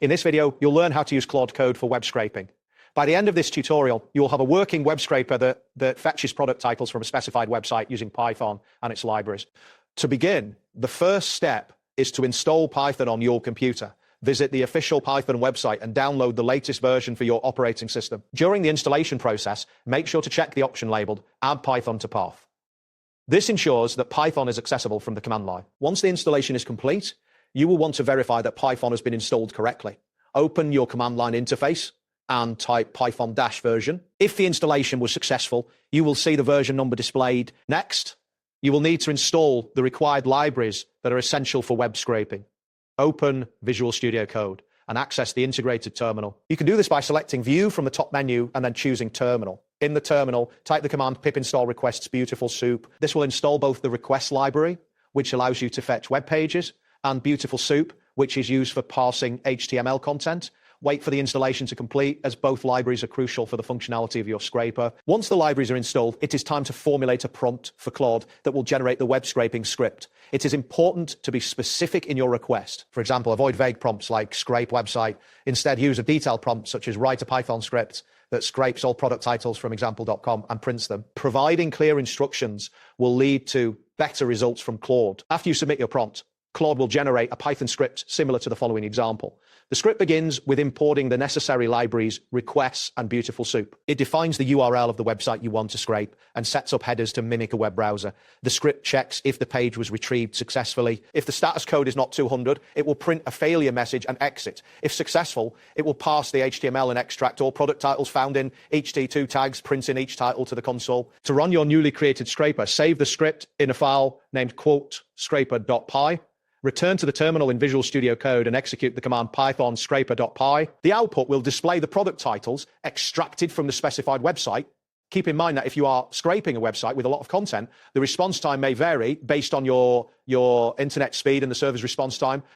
In this video, you'll learn how to use Claude Code for web scraping. By the end of this tutorial, you'll have a working web scraper that fetches product titles from a specified website using Python and its libraries. To begin, the first step is to install Python on your computer. Visit the official Python website and download the latest version for your operating system. During the installation process, make sure to check the option labeled Add Python to Path. This ensures that Python is accessible from the command line. Once the installation is complete, you will want to verify that Python has been installed correctly. Open your command line interface and type python-version. If the installation was successful, you will see the version number displayed. Next, you will need to install the required libraries that are essential for web scraping. Open Visual Studio Code and access the integrated terminal. You can do this by selecting View from the top menu and then choosing Terminal. In the terminal, type the command pip install requests Beautiful Soup. This will install both the request library, which allows you to fetch web pages, and Beautiful Soup, which is used for parsing HTML content. Wait for the installation to complete, as both libraries are crucial for the functionality of your scraper. Once the libraries are installed, it is time to formulate a prompt for Claude that will generate the web scraping script. It is important to be specific in your request. For example, avoid vague prompts like scrape website. Instead, use a detailed prompt such as write a Python script that scrapes all product titles from example.com and prints them. Providing clear instructions will lead to better results from Claude. After you submit your prompt, Claude will generate a Python script similar to the following example. The script begins with importing the necessary libraries, requests, and Beautiful Soup. It defines the URL of the website you want to scrape and sets up headers to mimic a web browser. The script checks if the page was retrieved successfully. If the status code is not 200, it will print a failure message and exit. If successful, it will parse the HTML and extract all product titles found in HT2 tags, printing each title to the console. To run your newly created scraper, save the script in a file named scraper.py. Return to the terminal in Visual Studio Code and execute the command python scraper.py. The output will display the product titles extracted from the specified website. Keep in mind that if you are scraping a website with a lot of content, the response time may vary based on your internet speed and the server's response time.